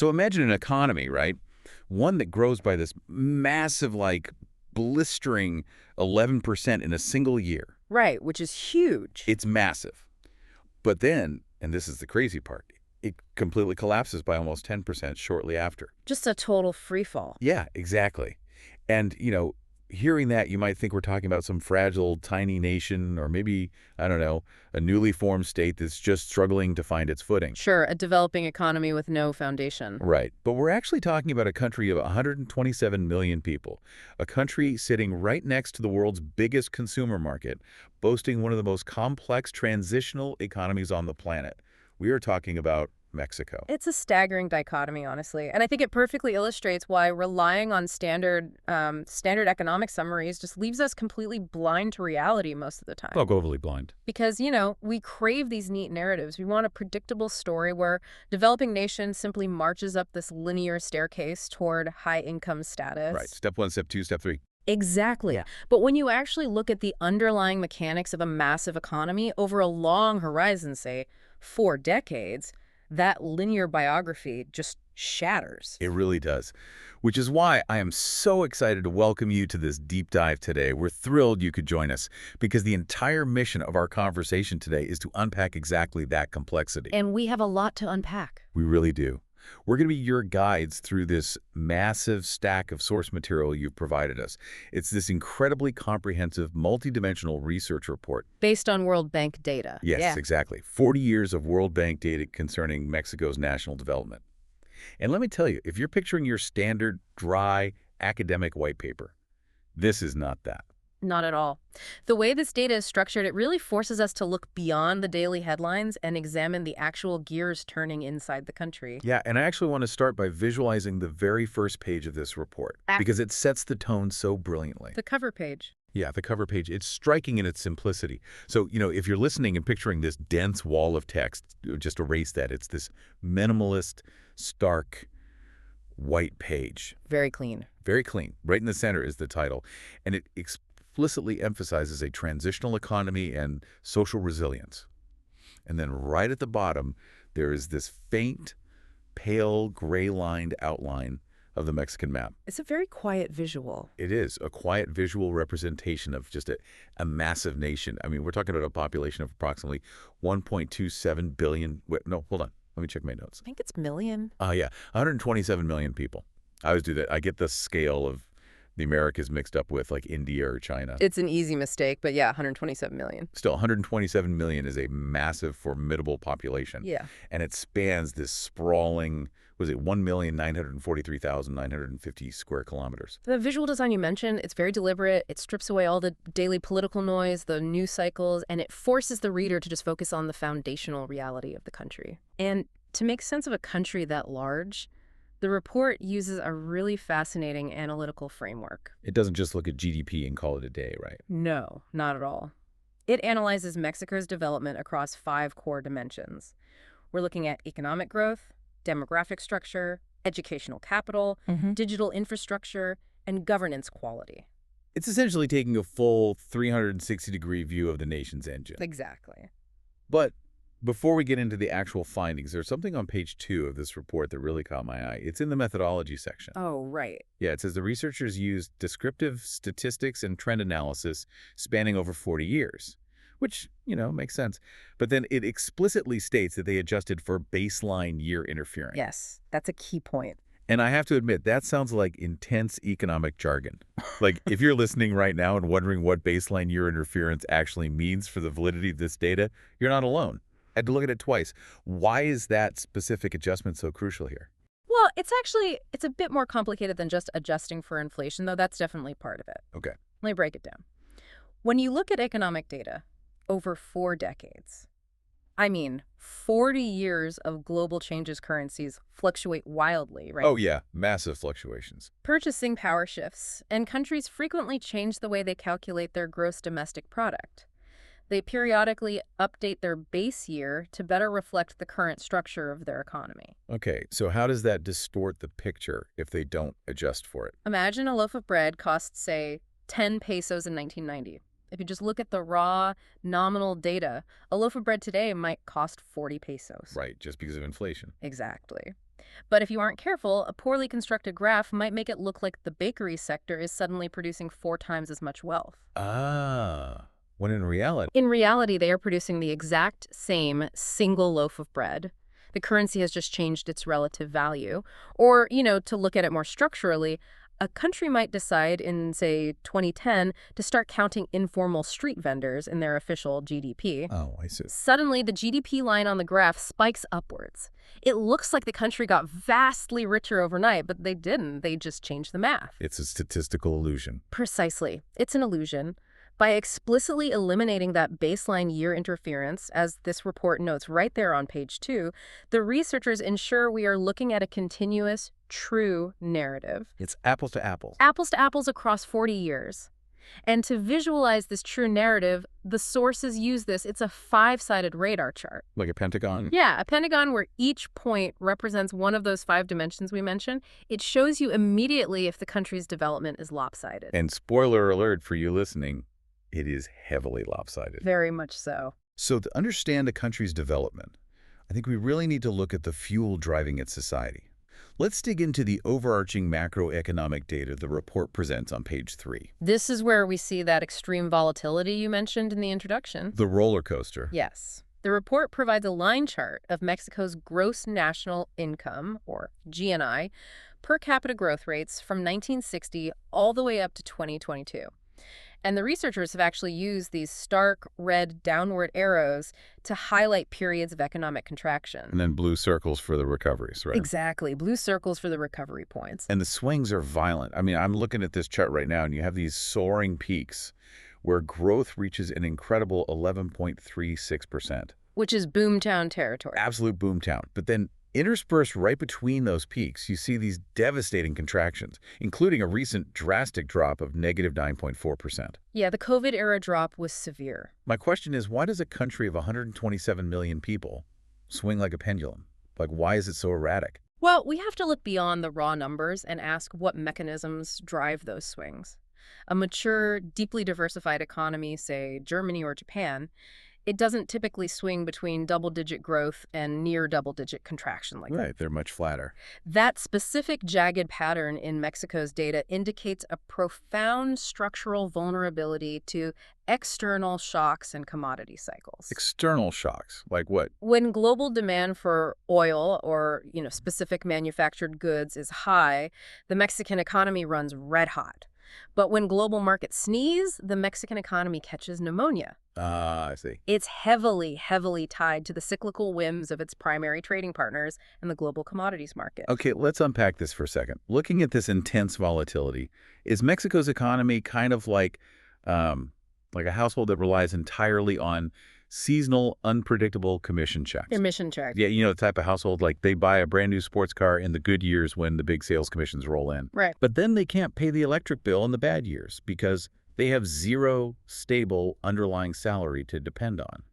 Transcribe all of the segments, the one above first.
So imagine an economy, right? One that grows by this massive, like, blistering 11% in a single year. Right, which is huge. It's massive. But then, and this is the crazy part, it completely collapses by almost 10% shortly after. Just a total free fall. Yeah, exactly. And, hearing that, you might think we're talking about some fragile, tiny nation, or maybe, I don't know, a newly formed state that's just struggling to find its footing. Sure, a developing economy with no foundation. Right. But we're actually talking about a country of 127 million people, a country sitting right next to the world's biggest consumer market, boasting one of the most complex transitional economies on the planet. We are talking about Mexico. It's a staggering dichotomy, honestly. And I think it perfectly illustrates why relying on standard economic summaries just leaves us completely blind to reality most of the time. Well, overly blind. Because, we crave these neat narratives. We want a predictable story where developing nation simply marches up this linear staircase toward high income status. Right. Step 1, step 2, step 3. Exactly. Yeah. But when you actually look at the underlying mechanics of a massive economy over a long horizon, say 4 decades, that linear biography just shatters. It really does. Which is why I am so excited to welcome you to this deep dive today. We're thrilled you could join us because the entire mission of our conversation today is to unpack exactly that complexity. And we have a lot to unpack. We really do. We're going to be your guides through this massive stack of source material you've provided us. It's this incredibly comprehensive, multidimensional research report. Based on World Bank data. Yes, exactly. 40 years of World Bank data concerning Mexico's national development. And let me tell you, if you're picturing your standard, dry, academic white paper, this is not that. Not at all. The way this data is structured, it really forces us to look beyond the daily headlines and examine the actual gears turning inside the country. Yeah, and I actually want to start by visualizing the very first page of this report because it sets the tone so brilliantly. The cover page. Yeah, the cover page. It's striking in its simplicity. So, if you're listening and picturing this dense wall of text, just erase that. It's this minimalist, stark, white page. Very clean. Very clean. Right in the center is the title. And it explicitly emphasizes a transitional economy and social resilience. And then right at the bottom, there is this faint, pale, gray-lined outline of the Mexican map. It's a very quiet visual. It is a quiet visual representation of just a massive nation. I mean, we're talking about a population of approximately 1.27 billion. Wait, no, hold on. Let me check my notes. I think it's million. Yeah, 127 million people. I always do that. I get the scale of the Americas mixed up with like India or China. It's an easy mistake, but yeah, 127 million. Still, 127 million is a massive, formidable population. Yeah. And it spans this sprawling, was it 1,943,950 square kilometers? The visual design you mentioned, it's very deliberate. It strips away all the daily political noise, the news cycles, and it forces the reader to just focus on the foundational reality of the country. And to make sense of a country that large, the report uses a really fascinating analytical framework. It doesn't just look at GDP and call it a day, right? No, not at all. It analyzes Mexico's development across 5 core dimensions. We're looking at economic growth, demographic structure, educational capital, digital infrastructure, and governance quality. It's essentially taking a full 360-degree view of the nation's engine. Exactly. But before we get into the actual findings, there's something on page 2 of this report that really caught my eye. It's in the methodology section. Oh, right. Yeah, it says the researchers used descriptive statistics and trend analysis spanning over 40 years, which, makes sense. But then it explicitly states that they adjusted for baseline year interference. Yes, that's a key point. And I have to admit, that sounds like intense economic jargon. Like, if you're listening right now and wondering what baseline year interference actually means for the validity of this data, you're not alone. I had to look at it twice. Why is that specific adjustment so crucial here? Well, it's a bit more complicated than just adjusting for inflation, though that's definitely part of it. Okay. Let me break it down. When you look at economic data over 4 decades, 40 years of global changes currencies fluctuate wildly, right? Oh, yeah. Massive fluctuations. Purchasing power shifts, and countries frequently change the way they calculate their gross domestic product. They periodically update their base year to better reflect the current structure of their economy. Okay, so how does that distort the picture if they don't adjust for it? Imagine a loaf of bread costs, say, 10 pesos in 1990. If you just look at the raw, nominal data, a loaf of bread today might cost 40 pesos. Right, just because of inflation. Exactly. But if you aren't careful, a poorly constructed graph might make it look like the bakery sector is suddenly producing 4 times as much wealth. Ah, when in reality, In reality, they are producing the exact same single loaf of bread. The currency has just changed its relative value. Or, to look at it more structurally, a country might decide in, say, 2010 to start counting informal street vendors in their official GDP. oh, I see. Suddenly, the GDP line on the graph spikes upwards. It looks like the country got vastly richer overnight, but they didn't. They just changed the math. It's a statistical illusion. Precisely. It's an illusion. By explicitly eliminating that baseline year interference, as this report notes right there on page 2, the researchers ensure we are looking at a continuous, true narrative. It's apples to apples. Apples to apples across 40 years. And to visualize this true narrative, the sources use this. It's a 5-sided radar chart. Like a pentagon? Yeah, a pentagon where each point represents one of those 5 dimensions we mentioned. It shows you immediately if the country's development is lopsided. And spoiler alert for you listening, it is heavily lopsided. Very much so. So to understand a country's development, I think we really need to look at the fuel driving its society. Let's dig into the overarching macroeconomic data the report presents on page 3. This is where we see that extreme volatility you mentioned in the introduction. The roller coaster. Yes. The report provides a line chart of Mexico's gross national income, or GNI, per capita growth rates from 1960 all the way up to 2022. And the researchers have actually used these stark red downward arrows to highlight periods of economic contraction. And then blue circles for the recoveries, right? Exactly. Blue circles for the recovery points. And the swings are violent. I mean, I'm looking at this chart right now, and you have these soaring peaks where growth reaches an incredible 11.36%. Which is boomtown territory. Absolute boomtown. But then interspersed right between those peaks, you see these devastating contractions, including a recent drastic drop of negative 9.4%. Yeah, the COVID-era drop was severe. My question is, why does a country of 127 million people swing like a pendulum? Like, why is it so erratic? Well, we have to look beyond the raw numbers and ask what mechanisms drive those swings. A mature, deeply diversified economy, say Germany or Japan, it doesn't typically swing between double-digit growth and near double-digit contraction like that. Right, they're much flatter. That specific jagged pattern in Mexico's data indicates a profound structural vulnerability to external shocks and commodity cycles. External shocks, like what? When global demand for oil or, specific manufactured goods is high, the Mexican economy runs red hot. But when global markets sneeze, the Mexican economy catches pneumonia. Ah, I see. It's heavily, heavily tied to the cyclical whims of its primary trading partners and the global commodities market. Okay, let's unpack this for a second. Looking at this intense volatility, is Mexico's economy kind of like a household that relies entirely on seasonal, unpredictable commission checks? Emission check. Yeah, the type of household, like they buy a brand new sports car in the good years when the big sales commissions roll in. Right. But then they can't pay the electric bill in the bad years because they have zero stable underlying salary to depend on.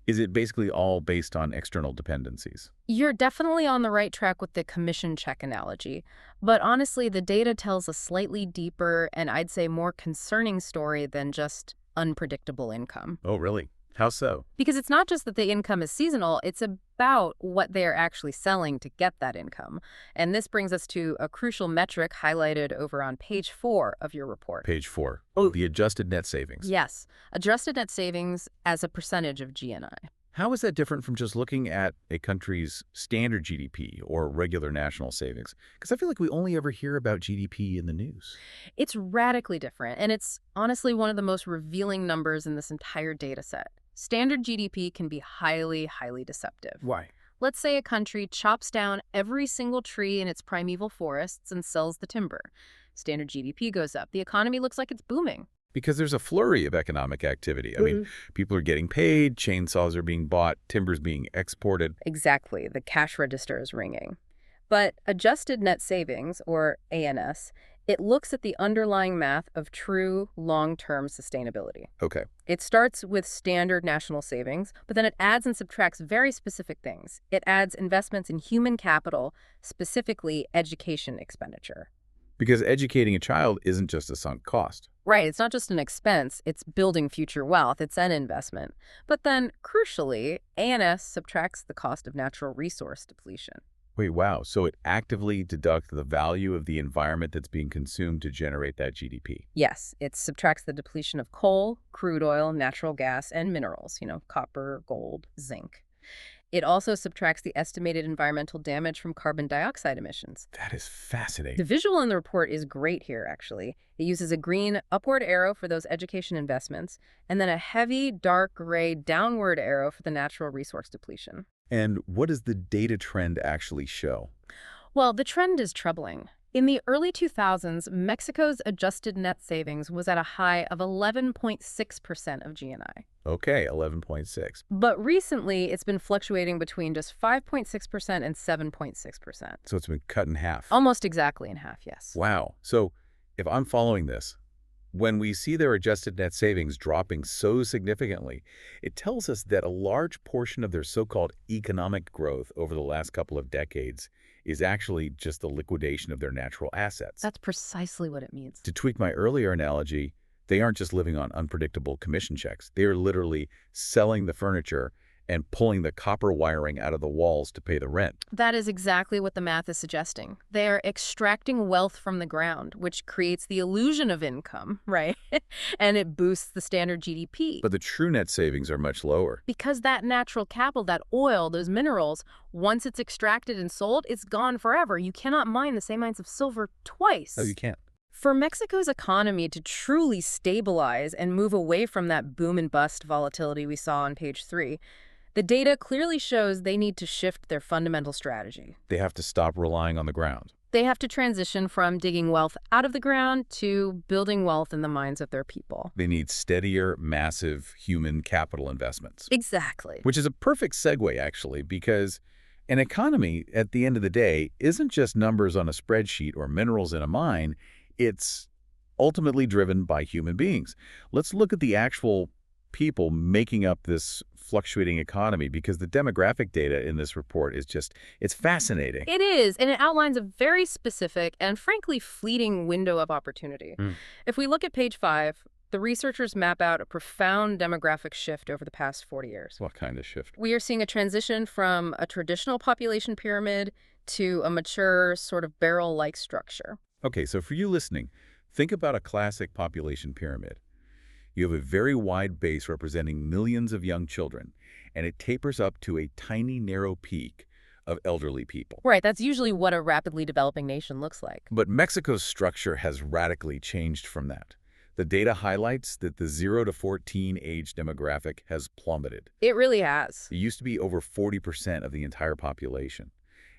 Is it basically all based on external dependencies? You're definitely on the right track with the commission check analogy. But honestly, the data tells a slightly deeper and I'd say more concerning story than just unpredictable income. Oh, really? How so? Because it's not just that the income is seasonal, it's about what they're actually selling to get that income. And this brings us to a crucial metric highlighted over on page 4 of your report. Page 4. Oh, the adjusted net savings. Yes, adjusted net savings as a percentage of GNI. How is that different from just looking at a country's standard GDP or regular national savings? Because I feel like we only ever hear about GDP in the news. It's radically different, and it's honestly one of the most revealing numbers in this entire data set. Standard GDP can be highly, highly deceptive. Why? Let's say a country chops down every single tree in its primeval forests and sells the timber. Standard GDP goes up. The economy looks like it's booming. Because there's a flurry of economic activity. I mean, people are getting paid, chainsaws are being bought, timber's being exported. Exactly. The cash register is ringing. But adjusted net savings, or ANS, it looks at the underlying math of true long-term sustainability. Okay. It starts with standard national savings, but then it adds and subtracts very specific things. It adds investments in human capital, specifically education expenditure. Because educating a child isn't just a sunk cost. Right, it's not just an expense, it's building future wealth, it's an investment. But then, crucially, ANS subtracts the cost of natural resource depletion. Wait, wow. So it actively deducts the value of the environment that's being consumed to generate that GDP. Yes, it subtracts the depletion of coal, crude oil, natural gas, and minerals, copper, gold, zinc. It also subtracts the estimated environmental damage from carbon dioxide emissions. That is The fascinating. visual in the report is great here, actually. It uses a green upward arrow for those education investments, and then a heavy, dark gray downward arrow for the natural resource depletion. And what does the data trend actually show? Well, the trend is troubling. In the early 2000s, Mexico's adjusted net savings was at a high of 11.6% of GNI. Okay, 11.6. But recently, it's been fluctuating between just 5.6% and 7.6%. So it's been cut in half. Almost exactly in half, yes. Wow. So if I'm following this, when we see their adjusted net savings dropping so significantly, it tells us that a large portion of their so-called economic growth over the last couple of decades is actually just the liquidation of their natural assets. That's precisely what it means. To tweak my earlier analogy, they aren't just living on unpredictable commission checks. They are literally selling the furniture and pulling the copper wiring out of the walls to pay the rent. That is exactly what the math is suggesting. They are extracting wealth from the ground, which creates the illusion of income, right? And it boosts the standard GDP. But the true net savings are much lower. Because that natural capital, that oil, those minerals, once it's extracted and sold, it's gone forever. You cannot mine the same ounce of silver twice. Oh, you can't. For Mexico's economy to truly stabilize and move away from that boom and bust volatility we saw on page 3, the data clearly shows they need to shift their fundamental strategy. They have to stop relying on the ground. They have to transition from digging wealth out of the ground to building wealth in the minds of their people. They need steadier, massive human capital investments. Exactly. Which is a perfect segue, actually, because an economy, at the end of the day, isn't just numbers on a spreadsheet or minerals in a mine. It's ultimately driven by human beings. Let's look at the actual people making up this fluctuating economy, because the demographic data in this report is just, it's fascinating. It is, and it outlines a very specific and frankly fleeting window of opportunity. If we look at page 5, the researchers map out a profound demographic shift over the past 40 years. What kind of shift? We are seeing a transition from a traditional population pyramid to a mature, sort of barrel-like structure. Okay, so for you listening, think about a classic population pyramid. You have a very wide base representing millions of young children, and it tapers up to a tiny, narrow peak of elderly people. Right, that's usually what a rapidly developing nation looks like. But Mexico's structure has radically changed from that. The data highlights that the 0 to 14 age demographic has plummeted. It really has. It used to be over 40% of the entire population,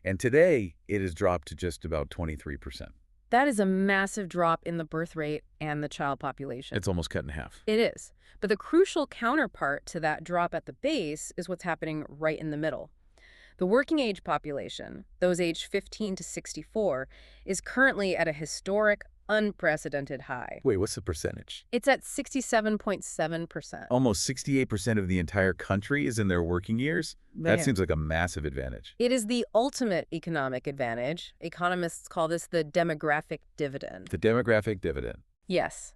and today it has dropped to just about 23%. That is a massive drop in the birth rate and the child population. It's almost cut in half. It is. But the crucial counterpart to that drop at the base is what's happening right in the middle. The working age population, those aged 15 to 64, is currently at a historic, unprecedented high. Wait, what's the percentage? It's at 67.7%. Almost 68% of the entire country is in their working years? That Man. seems like a massive advantage. It is the ultimate economic advantage. Economists call this the demographic dividend. The demographic dividend. Yes.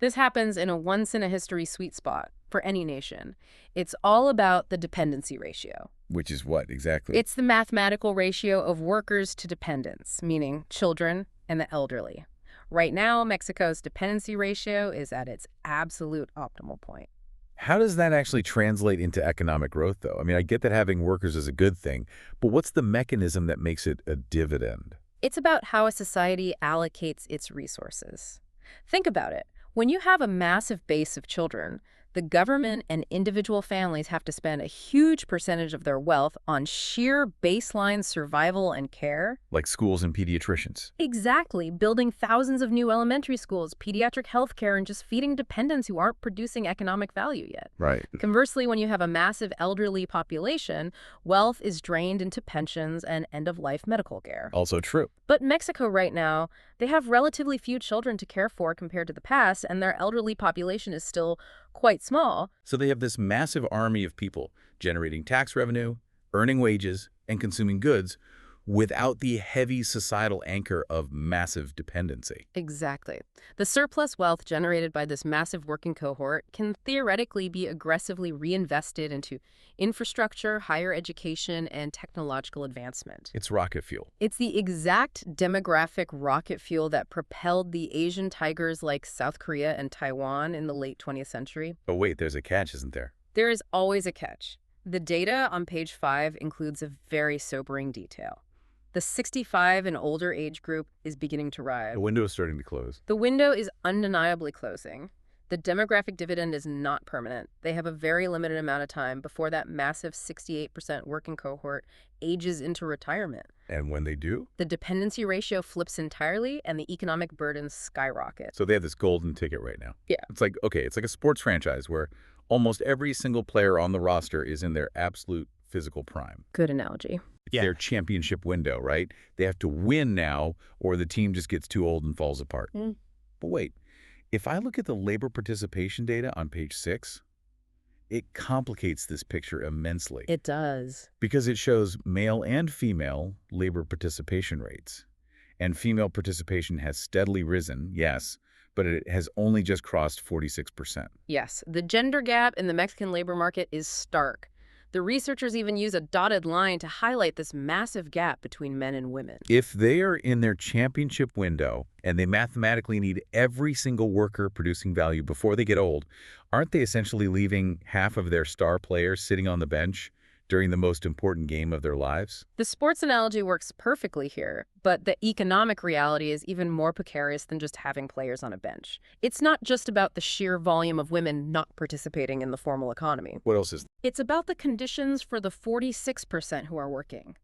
This happens in a once-in-a-history sweet spot for any nation. It's all about the dependency ratio. Which is what, exactly? It's the mathematical ratio of workers to dependents, meaning children and the elderly. Right now, Mexico's dependency ratio is at its absolute optimal point. How does that actually translate into economic growth, though? I mean, I get that having workers is a good thing, but what's the mechanism that makes it a dividend? It's about how a society allocates its resources. Think about it. When you have a massive base of children, the government and individual families have to spend a huge percentage of their wealth on sheer baseline survival and care. Like schools and pediatricians. Exactly. Building thousands of new elementary schools, pediatric health care, and just feeding dependents who aren't producing economic value yet. Right. Conversely, when you have a massive elderly population, wealth is drained into pensions and end-of-life medical care. Also true. But Mexico right now, they have relatively few children to care for compared to the past, and their elderly population is still quite small. So they have this massive army of people generating tax revenue, earning wages, and consuming goods, without the heavy societal anchor of massive dependency. Exactly. The surplus wealth generated by this massive working cohort can theoretically be aggressively reinvested into infrastructure, higher education, and technological advancement. It's rocket fuel. It's the exact demographic rocket fuel that propelled the Asian tigers like South Korea and Taiwan in the late 20th century. But wait, there's a catch, isn't there? There is always a catch. The data on page 5 includes a very sobering detail. The 65 and older age group is beginning to rise. The window is starting to close. The window is undeniably closing. The demographic dividend is not permanent. They have a very limited amount of time before that massive 68% working cohort ages into retirement. And when they do? The dependency ratio flips entirely and the economic burdens skyrocket. So they have this golden ticket right now. Yeah. It's like, okay, it's like a sports franchise where almost every single player on the roster is in their absolute physical prime. Good analogy. It's their championship window, right? They have to win now or the team just gets too old and falls apart. But wait, if I look at the labor participation data on page 6, it complicates this picture immensely. It does. Because it shows male and female labor participation rates. And female participation has steadily risen, yes, but it has only just crossed 46%. Yes, the gender gap in the Mexican labor market is stark. The researchers even use a dotted line to highlight this massive gap between men and women. If they are in their championship window and they mathematically need every single worker producing value before they get old, aren't they essentially leaving half of their star players sitting on the bench during the most important game of their lives? The sports analogy works perfectly here, but the economic reality is even more precarious than just having players on a bench. It's not just about the sheer volume of women not participating in the formal economy. What else is? It's about the conditions for the 46% who are working.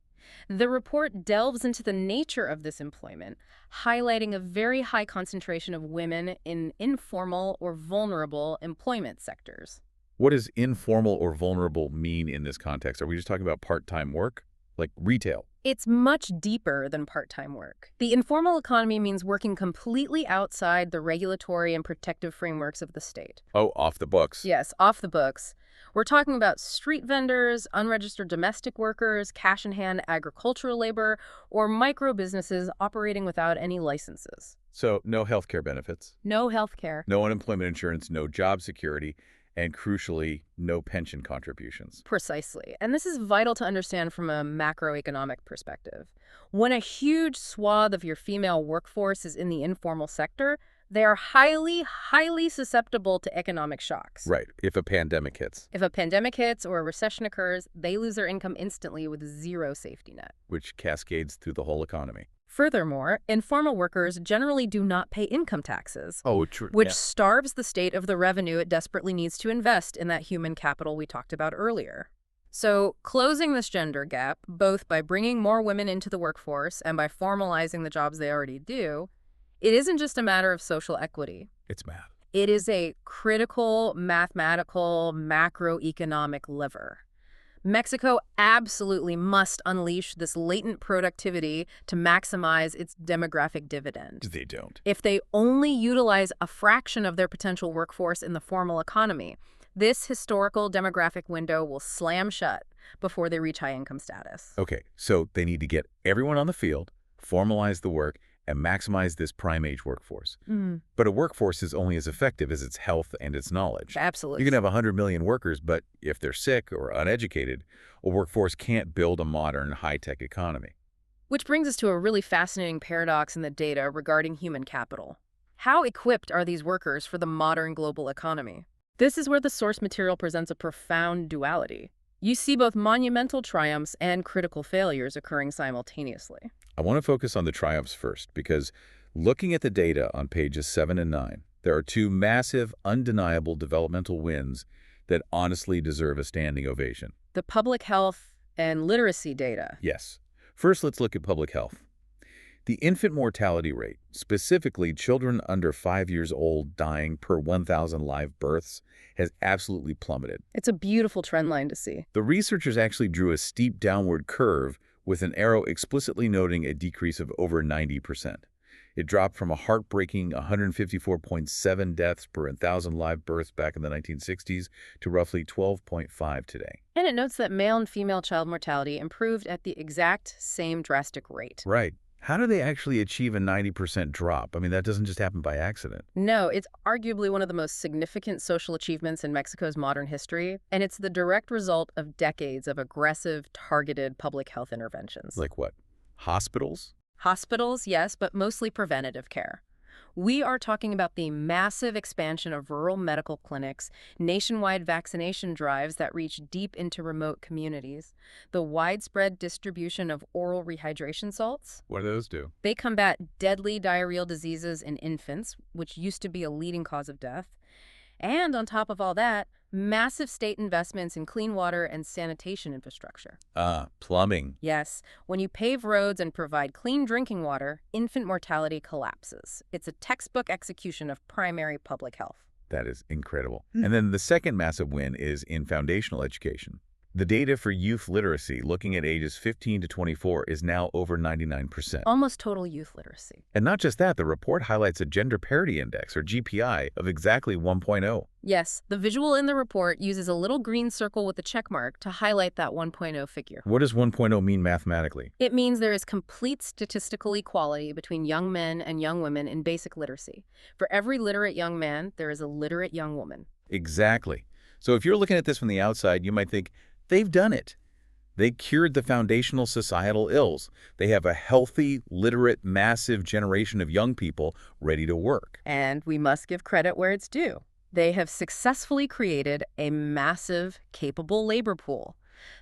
The report delves into the nature of this employment, highlighting a very high concentration of women in informal or vulnerable employment sectors. What does informal or vulnerable mean in this context? Are we just talking about part-time work, like retail? It's much deeper than part-time work. The informal economy means working completely outside the regulatory and protective frameworks of the state. Oh, off the books. Yes, off the books. We're talking about street vendors, unregistered domestic workers, cash-in-hand agricultural labor, or micro-businesses operating without any licenses. So no health care benefits. No health care. No unemployment insurance, no job security, and crucially, no pension contributions. Precisely. And this is vital to understand from a macroeconomic perspective. When a huge swath of your female workforce is in the informal sector, they are highly susceptible to economic shocks. Right, if a pandemic hits. If a pandemic hits or a recession occurs, they lose their income instantly with zero safety net. Which cascades through the whole economy. Furthermore, informal workers generally do not pay income taxes, Oh, true. which starves the state of the revenue it desperately needs to invest in that human capital we talked about earlier. So, closing this gender gap, both by bringing more women into the workforce and by formalizing the jobs they already do, it isn't just a matter of social equity. It's math. It is a critical, mathematical, macroeconomic lever. Mexico absolutely must unleash this latent productivity to maximize its demographic dividend. They don't. If they only utilize a fraction of their potential workforce in the formal economy, this historical demographic window will slam shut before they reach high income status. Okay, so they need to get everyone on the field, formalize the work, and maximize this prime age workforce. But a workforce is only as effective as its health and its knowledge. Absolutely. You can have 100 million workers, but if they're sick or uneducated, a workforce can't build a modern, high-tech economy. Which brings us to a really fascinating paradox in the data regarding human capital. How equipped are these workers for the modern global economy? This is where the source material presents a profound duality. You see both monumental triumphs and critical failures occurring simultaneously. I want to focus on the triumphs first, because looking at the data on pages 7 and 9, there are two massive, undeniable developmental wins that honestly deserve a standing ovation. The public health and literacy data. Yes. First, let's look at public health. The infant mortality rate, specifically children under 5 years old dying per 1,000 live births, has absolutely plummeted. It's a beautiful trend line to see. The researchers actually drew a steep downward curve with an arrow explicitly noting a decrease of over 90%. It dropped from a heartbreaking 154.7 deaths per 1,000 live births back in the 1960s to roughly 12.5 today. And it notes that male and female child mortality improved at the exact same drastic rate. Right. How do they actually achieve a 90% drop? I mean, that doesn't just happen by accident. No, it's arguably one of the most significant social achievements in Mexico's modern history, and it's the direct result of decades of aggressive, targeted public health interventions. Like what? Hospitals? Hospitals, yes, but mostly preventative care. We are talking about the massive expansion of rural medical clinics, nationwide vaccination drives that reach deep into remote communities, the widespread distribution of oral rehydration salts. What do those do? They combat deadly diarrheal diseases in infants, which used to be a leading cause of death. And on top of all that, massive state investments in clean water and sanitation infrastructure. Plumbing. Yes, when you pave roads and provide clean drinking water, infant mortality collapses. It's a textbook execution of primary public health. That is incredible. And then the second massive win is in foundational education. The data for youth literacy, looking at ages 15 to 24, is now over 99%. Almost total youth literacy. And not just that, the report highlights a gender parity index, or GPI, of exactly 1.0. Yes, the visual in the report uses a little green circle with a check mark to highlight that 1.0 figure. What does 1.0 mean mathematically? It means there is complete statistical equality between young men and young women in basic literacy. For every literate young man, there is a literate young woman. Exactly. So if you're looking at this from the outside, you might think, they've done it. They cured the foundational societal ills. They have a healthy, literate, massive generation of young people ready to work. And we must give credit where it's due. They have successfully created a massive, capable labor pool.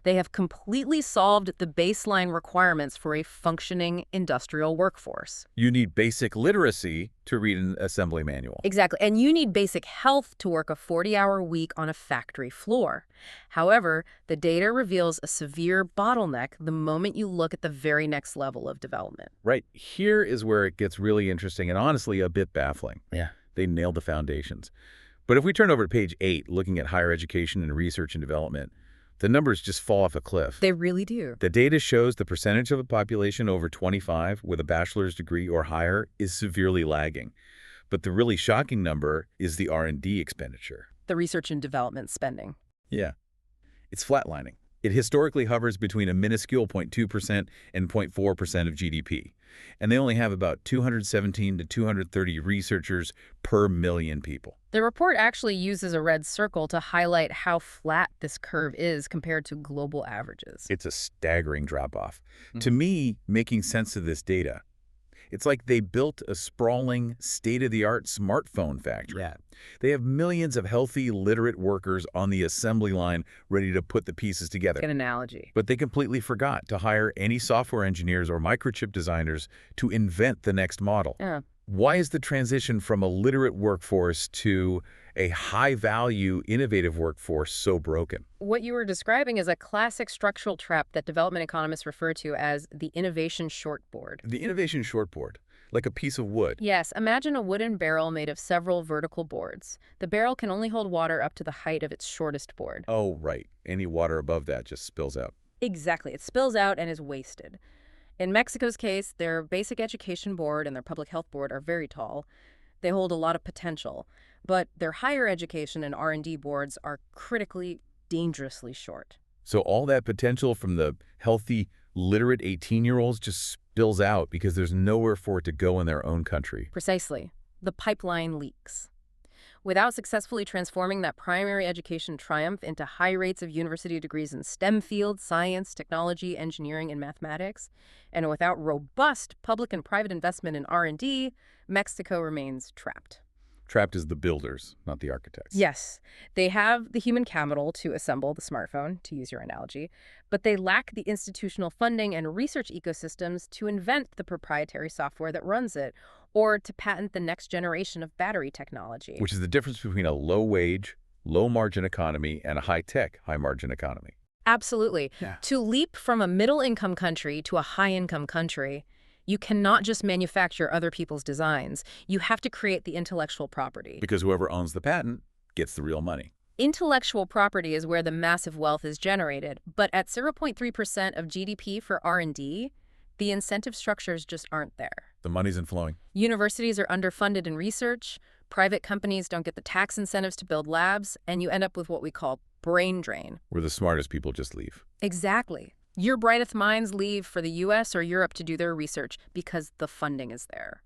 They have completely solved the baseline requirements for a functioning industrial workforce. You need basic literacy to read an assembly manual. Exactly. And you need basic health to work a 40-hour week on a factory floor. However, the data reveals a severe bottleneck the moment you look at the very next level of development. Right. Here is where it gets really interesting and honestly a bit baffling. Yeah. They nailed the foundations. But if we turn over to page 8, looking at higher education and research and development, the numbers just fall off a cliff. They really do. The data shows the percentage of the population over 25 with a bachelor's degree or higher is severely lagging. But the really shocking number is the R&D expenditure. The research and development spending. Yeah. It's flatlining. It historically hovers between a minuscule 0.2% and 0.4% of GDP. And they only have about 217 to 230 researchers per million people. The report actually uses a red circle to highlight how flat this curve is compared to global averages. It's a staggering drop-off. To me, making sense of this data, it's like they built a sprawling, state-of-the-art smartphone factory. Yeah. They have millions of healthy, literate workers on the assembly line ready to put the pieces together. Good analogy. But they completely forgot to hire any software engineers or microchip designers to invent the next model. Yeah. Why is the transition from a literate workforce to a high-value, innovative workforce so broken? What you were describing is a classic structural trap that development economists refer to as the innovation shortboard. The innovation shortboard, like a piece of wood. Yes, imagine a wooden barrel made of several vertical boards. The barrel can only hold water up to the height of its shortest board. Oh, right. Any water above that just spills out. Exactly. It spills out and is wasted. In Mexico's case, their basic education board and their public health board are very tall. They hold a lot of potential, but their higher education and R&D boards are critically, dangerously short. So all that potential from the healthy, literate 18-year-olds just spills out because there's nowhere for it to go in their own country. Precisely. The pipeline leaks. Without successfully transforming that primary education triumph into high rates of university degrees in STEM fields, science, technology, engineering, and mathematics, and without robust public and private investment in R&D, Mexico remains trapped. Trapped as the builders, not the architects. Yes, they have the human capital to assemble the smartphone, to use your analogy, but they lack the institutional funding and research ecosystems to invent the proprietary software that runs it, or to patent the next generation of battery technology. Which is the difference between a low-wage, low-margin economy and a high-tech, high-margin economy. Absolutely. Yeah. To leap from a middle-income country to a high-income country, you cannot just manufacture other people's designs. You have to create the intellectual property. Because whoever owns the patent gets the real money. Intellectual property is where the massive wealth is generated, but at 0.3% of GDP for R&D, the incentive structures just aren't there. The money isn't flowing. Universities are underfunded in research, private companies don't get the tax incentives to build labs, and you end up with what we call brain drain. Where the smartest people just leave. Exactly. Your brightest minds leave for the US or Europe to do their research because the funding is there.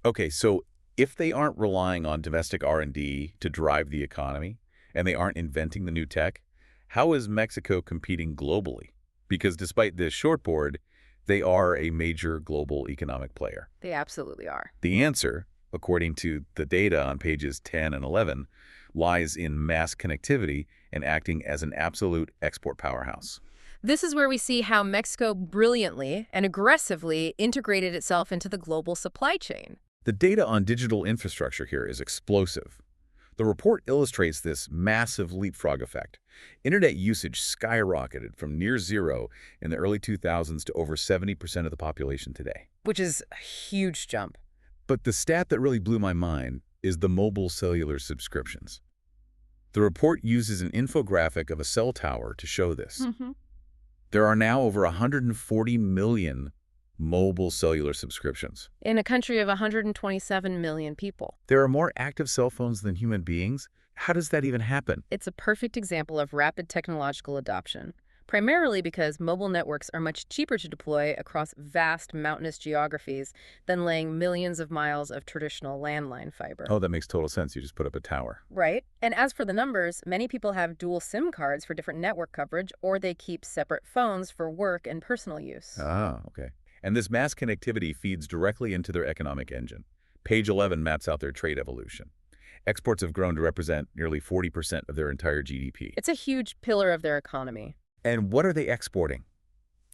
Okay, so if they aren't relying on domestic R&D to drive the economy, and they aren't inventing the new tech, how is Mexico competing globally? Because despite this shortboard, they are a major global economic player. They absolutely are. The answer, according to the data on pages 10 and 11, lies in mass connectivity and acting as an absolute export powerhouse. This is where we see how Mexico brilliantly and aggressively integrated itself into the global supply chain. The data on digital infrastructure here is explosive. The report illustrates this massive leapfrog effect. Internet usage skyrocketed from near zero in the early 2000s to over 70% of the population today. Which is a huge jump. But the stat that really blew my mind is the mobile cellular subscriptions. The report uses an infographic of a cell tower to show this. There are now over 140 million mobile cellular subscriptions. In a country of 127 million people. There are more active cell phones than human beings. How does that even happen? It's a perfect example of rapid technological adoption, primarily because mobile networks are much cheaper to deploy across vast mountainous geographies than laying millions of miles of traditional landline fiber. Oh, that makes total sense. You just put up a tower. Right. And as for the numbers, many people have dual SIM cards for different network coverage, or they keep separate phones for work and personal use. Ah, okay. And this mass connectivity feeds directly into their economic engine. Page 11 maps out their trade evolution. Exports have grown to represent nearly 40% of their entire GDP. It's a huge pillar of their economy. And what are they exporting?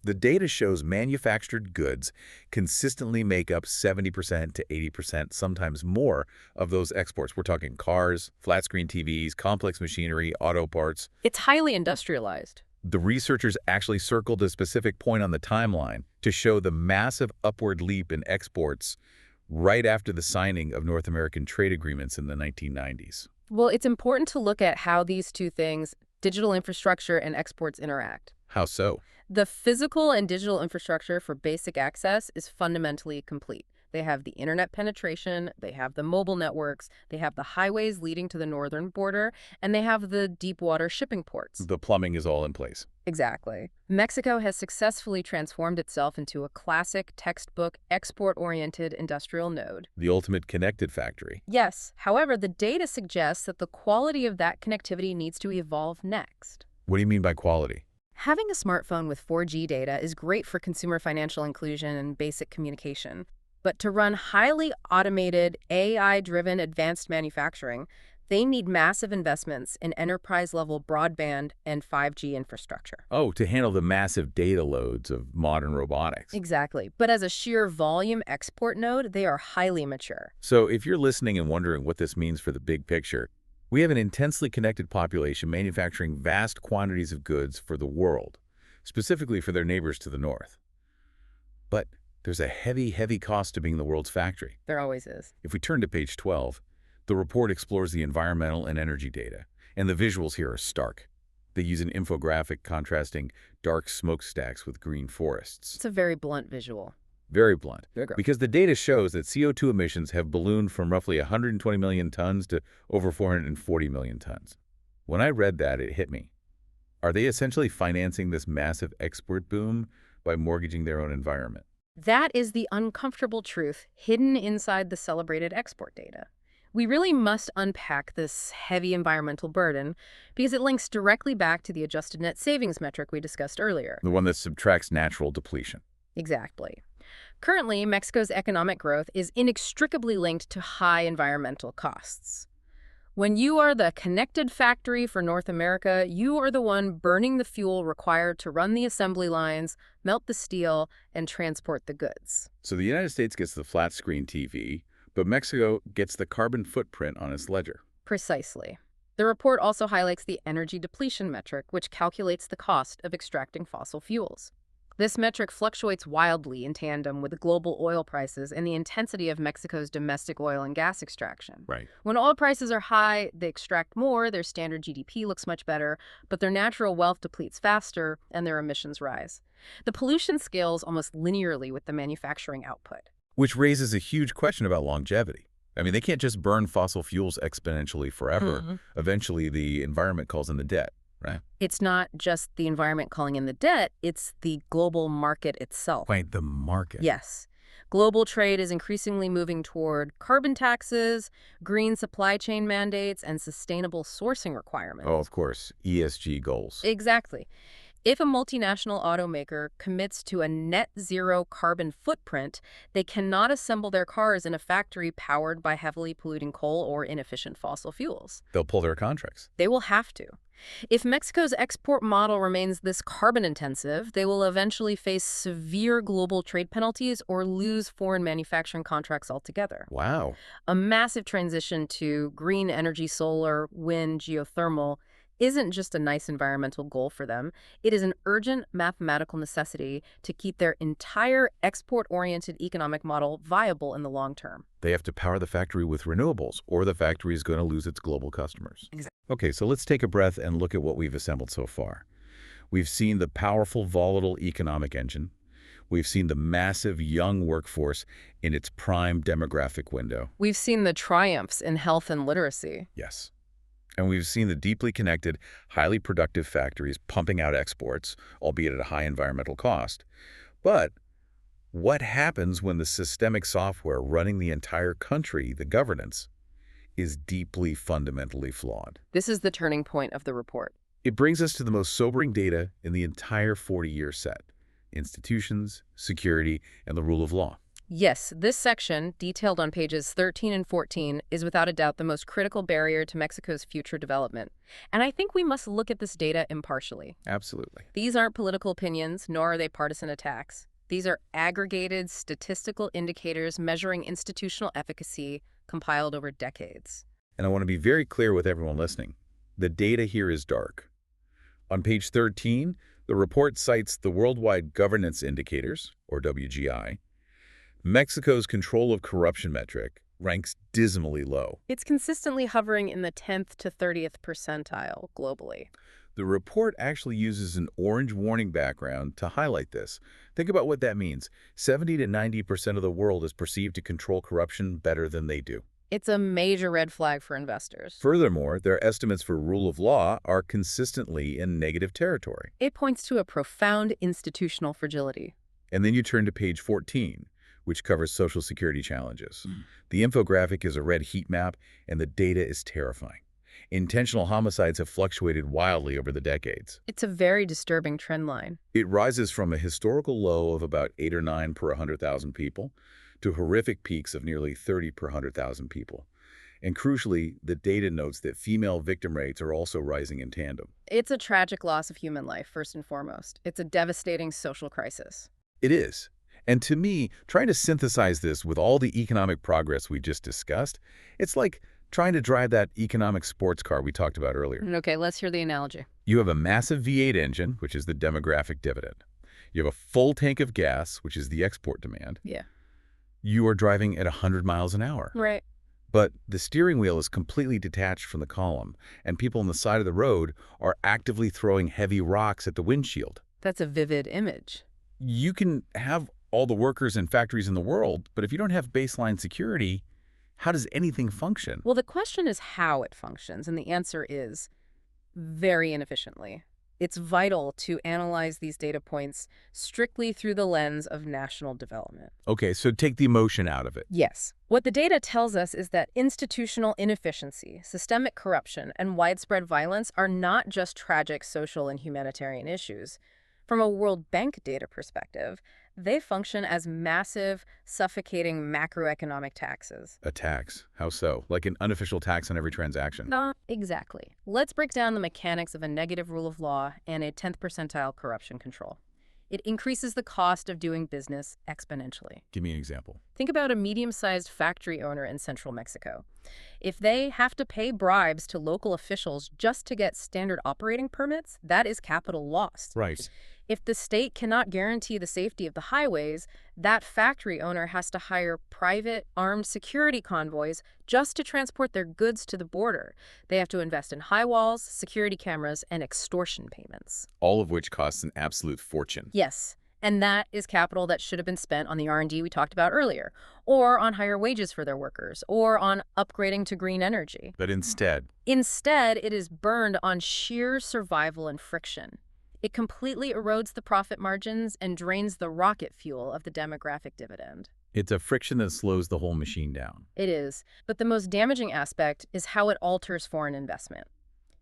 The data shows manufactured goods consistently make up 70% to 80%, sometimes more, of those exports. We're talking cars, flat-screen TVs, complex machinery, auto parts. It's highly industrialized. The researchers actually circled a specific point on the timeline to show the massive upward leap in exports right after the signing of North American trade agreements in the 1990s. Well, it's important to look at how these two things, digital infrastructure and exports, interact. How so? The physical and digital infrastructure for basic access is fundamentally complete. They have the internet penetration, they have the mobile networks, they have the highways leading to the northern border, and they have the deep water shipping ports. The plumbing is all in place. Exactly. Mexico has successfully transformed itself into a classic textbook export-oriented industrial node. The ultimate connected factory. Yes. However, the data suggests that the quality of that connectivity needs to evolve next. What do you mean by quality? Having a smartphone with 4G data is great for consumer financial inclusion and basic communication. But to run highly automated, AI-driven advanced manufacturing, they need massive investments in enterprise-level broadband and 5G infrastructure. Oh, to handle the massive data loads of modern robotics. Exactly. But as a sheer volume export node, they are highly mature. So if you're listening and wondering what this means for the big picture, we have an intensely connected population manufacturing vast quantities of goods for the world, specifically for their neighbors to the north. But there's a heavy, heavy cost to being the world's factory. There always is. If we turn to page 12, the report explores the environmental and energy data, and the visuals here are stark. They use an infographic contrasting dark smokestacks with green forests. It's a very blunt visual. Very blunt. There you go. Because the data shows that CO2 emissions have ballooned from roughly 120 million tons to over 440 million tons. When I read that, it hit me. Are they essentially financing this massive export boom by mortgaging their own environment? That is the uncomfortable truth hidden inside the celebrated export data. We really must unpack this heavy environmental burden because it links directly back to the adjusted net savings metric we discussed earlier. The one that subtracts natural depletion. Exactly. Currently, Mexico's economic growth is inextricably linked to high environmental costs. When you are the connected factory for North America, you are the one burning the fuel required to run the assembly lines, melt the steel, and transport the goods. So the United States gets the flat-screen TV, but Mexico gets the carbon footprint on its ledger. Precisely. The report also highlights the energy depletion metric, which calculates the cost of extracting fossil fuels. This metric fluctuates wildly in tandem with global oil prices and the intensity of Mexico's domestic oil and gas extraction. Right. When oil prices are high, they extract more, their standard GDP looks much better, but their natural wealth depletes faster and their emissions rise. The pollution scales almost linearly with the manufacturing output. Which raises a huge question about longevity. I mean, they can't just burn fossil fuels exponentially forever. Mhm. Eventually, the environment calls in the debt, right? It's not just the environment calling in the debt, it's the global market itself. Right, the market. Yes. Global trade is increasingly moving toward carbon taxes, green supply chain mandates, and sustainable sourcing requirements. Oh, of course, ESG goals. Exactly. If a multinational automaker commits to a net zero carbon footprint, they cannot assemble their cars in a factory powered by heavily polluting coal or inefficient fossil fuels. They'll pull their contracts. They will have to. If Mexico's export model remains this carbon intensive, they will eventually face severe global trade penalties or lose foreign manufacturing contracts altogether. Wow. A massive transition to green energy, solar, wind, geothermal isn't just a nice environmental goal for them. It is an urgent mathematical necessity to keep their entire export-oriented economic model viable in the long term. They have to power the factory with renewables, or the factory is going to lose its global customers. Exactly. Okay, so let's take a breath and look at what we've assembled so far. We've seen the powerful, volatile economic engine. We've seen the massive young workforce in its prime demographic window. We've seen the triumphs in health and literacy. Yes. And we've seen the deeply connected, highly productive factories pumping out exports, albeit at a high environmental cost. But what happens when the systemic software running the entire country, the governance, is deeply fundamentally flawed? This is the turning point of the report. It brings us to the most sobering data in the entire 40-year set: institutions, security, and the rule of law. Yes, this section, detailed on pages 13 and 14, is without a doubt the most critical barrier to Mexico's future development. And I think we must look at this data impartially. Absolutely. These aren't political opinions, nor are they partisan attacks. These are aggregated statistical indicators measuring institutional efficacy compiled over decades. And I want to be very clear with everyone listening. The data here is dark. On page 13, the report cites the Worldwide Governance Indicators, or WGI. Mexico's control of corruption metric ranks dismally low. It's consistently hovering in the 10th to 30th percentile globally. The report actually uses an orange warning background to highlight this. Think about what that means. 70 to 90% of the world is perceived to control corruption better than they do. It's a major red flag for investors. Furthermore, their estimates for rule of law are consistently in negative territory. It points to a profound institutional fragility. And then you turn to page 14, which covers Social Security challenges. The infographic is a red heat map, and the data is terrifying. Intentional homicides have fluctuated wildly over the decades. It's a very disturbing trend line. It rises from a historical low of about 8 or 9 per 100,000 people to horrific peaks of nearly 30 per 100,000 people. And crucially, the data notes that female victim rates are also rising in tandem. It's a tragic loss of human life, first and foremost. It's a devastating social crisis. It is. And to me, trying to synthesize this with all the economic progress we just discussed, it's like trying to drive that economic sports car we talked about earlier. Okay, let's hear the analogy. You have a massive V8 engine, which is the demographic dividend. You have a full tank of gas, which is the export demand. Yeah. You are driving at 100 miles an hour. Right. But the steering wheel is completely detached from the column, and people on the side of the road are actively throwing heavy rocks at the windshield. That's a vivid image. You can have all the workers and factories in the world, but if you don't have baseline security, how does anything function? Well, the question is how it functions, and the answer is very inefficiently. It's vital to analyze these data points strictly through the lens of national development. Okay, so take the emotion out of it. Yes. What the data tells us is that institutional inefficiency, systemic corruption, and widespread violence are not just tragic social and humanitarian issues. From a World Bank data perspective, they function as massive, suffocating macroeconomic taxes. A tax? How so? Like an unofficial tax on every transaction? Not exactly. Let's break down the mechanics of a negative rule of law and a 10th percentile corruption control. It increases the cost of doing business exponentially. Give me an example. Think about a medium-sized factory owner in central Mexico. If they have to pay bribes to local officials just to get standard operating permits, that is capital lost. Right. If the state cannot guarantee the safety of the highways, that factory owner has to hire private armed security convoys just to transport their goods to the border. They have to invest in high walls, security cameras, and extortion payments. All of which costs an absolute fortune. Yes. And that is capital that should have been spent on the R&D we talked about earlier, or on higher wages for their workers, or on upgrading to green energy. But Instead, it is burned on sheer survival and friction. It completely erodes the profit margins and drains the rocket fuel of the demographic dividend. it's a friction that slows the whole machine down. It is, but the most damaging aspect is how it alters foreign investment.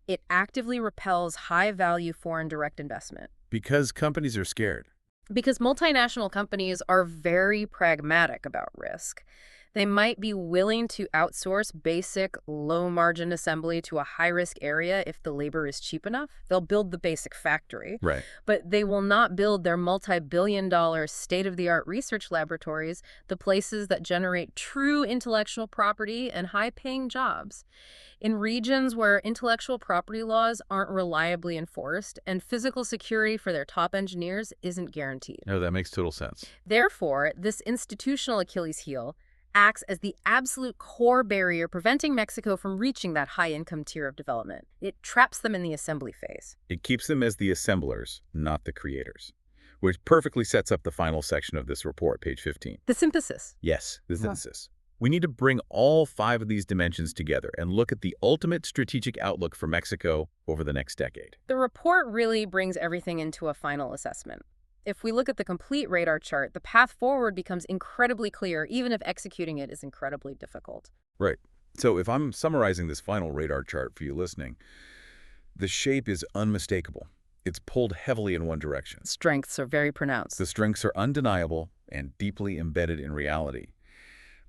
It actively repels high-value foreign direct investment. Because companies are scared. Because multinational companies are very pragmatic about risk. They might be willing to outsource basic, low-margin assembly to a high-risk area if the labor is cheap enough. They'll build the basic factory. Right. But they will not build their multi-billion-dollar state-of-the-art research laboratories, the places that generate true intellectual property and high-paying jobs. In regions where intellectual property laws aren't reliably enforced and physical security for their top engineers isn't guaranteed. No, that makes total sense. Therefore, this institutional Achilles heel acts as the absolute core barrier preventing Mexico from reaching that high-income tier of development. It traps them in the assembly phase. It keeps them as the assemblers, not the creators, which perfectly sets up the final section of this report, page 15. The synthesis. Yes, the synthesis. We need to bring all 5 of these dimensions together and look at the ultimate strategic outlook for Mexico over the next decade. The report really brings everything into a final assessment. If we look at the complete radar chart, the path forward becomes incredibly clear, even if executing it is incredibly difficult. Right. So if I'm summarizing this final radar chart for you listening, the shape is unmistakable. It's pulled heavily in one direction. Strengths are very pronounced. The strengths are undeniable and deeply embedded in reality.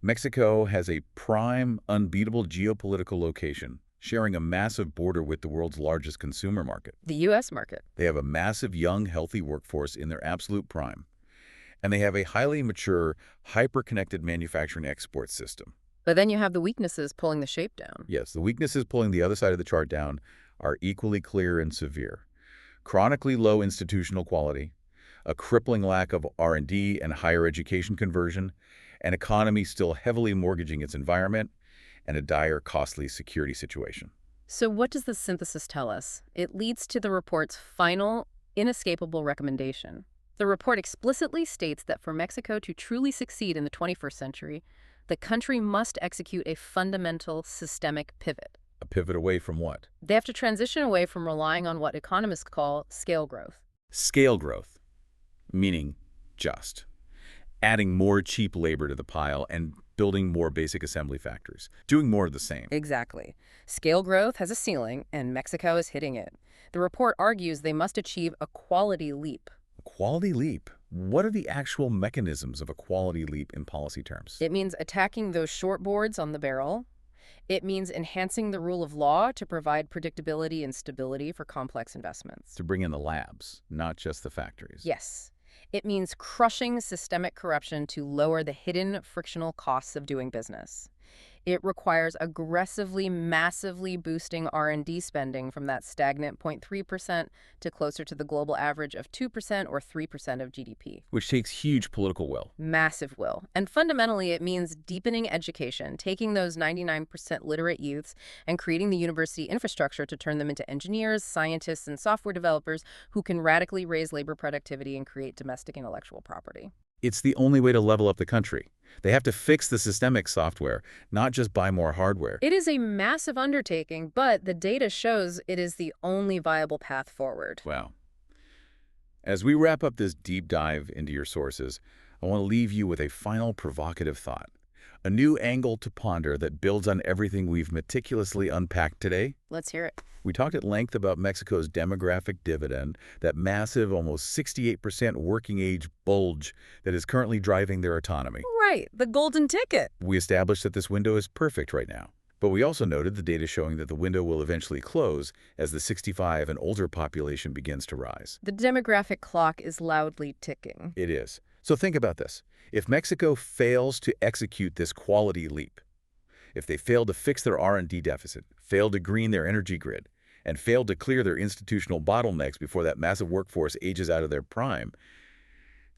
Mexico has a prime, unbeatable geopolitical location, sharing a massive border with the world's largest consumer market. The U.S. market. They have a massive, young, healthy workforce in their absolute prime. And they have a highly mature, hyper-connected manufacturing export system. But then you have the weaknesses pulling the shape down. Yes, the weaknesses pulling the other side of the chart down are equally clear and severe. Chronically low institutional quality, a crippling lack of R&D and higher education conversion, an economy still heavily mortgaging its environment, and a dire, costly security situation. So what does the synthesis tell us? It leads to the report's final, inescapable recommendation. The report explicitly states that for Mexico to truly succeed in the 21st century, the country must execute a fundamental systemic pivot. A pivot away from what? They have to transition away from relying on what economists call scale growth. Scale growth, meaning just adding more cheap labor to the pile and building more basic assembly factories, doing more of the same. Exactly. Scale growth has a ceiling, and Mexico is hitting it. The report argues they must achieve a quality leap. A quality leap? What are the actual mechanisms of a quality leap in policy terms? It means attacking those shortboards on the barrel. It means enhancing the rule of law to provide predictability and stability for complex investments. To bring in the labs, not just the factories. Yes. It means crushing systemic corruption to lower the hidden frictional costs of doing business. It requires aggressively, massively boosting R&D spending from that stagnant 0.3% to closer to the global average of 2% or 3% of GDP. Which takes huge political will. Massive will. And fundamentally, it means deepening education, taking those 99% literate youths and creating the university infrastructure to turn them into engineers, scientists, and software developers who can radically raise labor productivity and create domestic intellectual property. It's the only way to level up the country. They have to fix the systemic software, not just buy more hardware. It is a massive undertaking, but the data shows it is the only viable path forward. Wow. As we wrap up this deep dive into your sources, I want to leave you with a final provocative thought. A new angle to ponder that builds on everything we've meticulously unpacked today. Let's hear it. We talked at length about Mexico's demographic dividend, that massive, almost 68% working age bulge that is currently driving their autonomy. Right, the golden ticket. We established that this window is perfect right now. But we also noted the data showing that the window will eventually close as the 65 and older population begins to rise. The demographic clock is loudly ticking. It is. So think about this. If Mexico fails to execute this quality leap, if they fail to fix their R&D deficit, fail to green their energy grid, and fail to clear their institutional bottlenecks before that massive workforce ages out of their prime,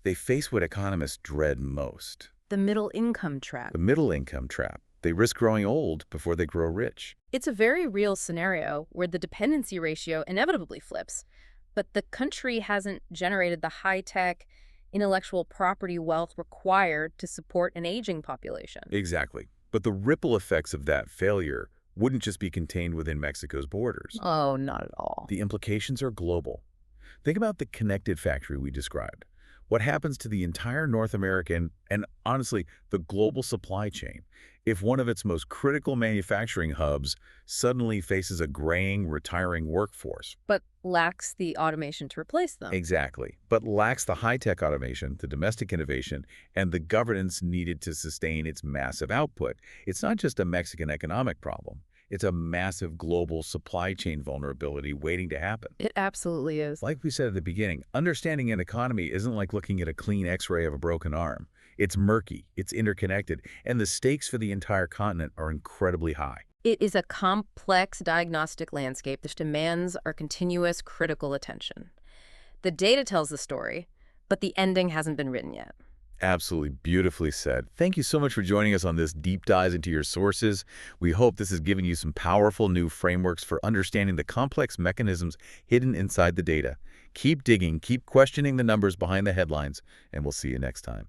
they face what economists dread most. The middle income trap. The middle income trap. They risk growing old before they grow rich. It's a very real scenario where the dependency ratio inevitably flips, but the country hasn't generated the high-tech, intellectual property wealth required to support an aging population. Exactly. But the ripple effects of that failure wouldn't just be contained within Mexico's borders. Oh, not at all. The implications are global. Think about the connected factory we described. What happens to the entire North American and, honestly, the global supply chain if one of its most critical manufacturing hubs suddenly faces a graying, retiring workforce? But lacks the automation to replace them. Exactly, but lacks the high-tech automation, the domestic innovation, and the governance needed to sustain its massive output. It's not just a Mexican economic problem. It's a massive global supply chain vulnerability waiting to happen. It absolutely is. Like we said at the beginning, understanding an economy isn't like looking at a clean X-ray of a broken arm. It's murky, it's interconnected, and the stakes for the entire continent are incredibly high. It is a complex diagnostic landscape that demands our continuous critical attention. The data tells the story, but the ending hasn't been written yet. Absolutely beautifully said. Thank you so much for joining us on this deep dive into your sources. We hope this has given you some powerful new frameworks for understanding the complex mechanisms hidden inside the data. Keep digging, keep questioning the numbers behind the headlines, and we'll see you next time.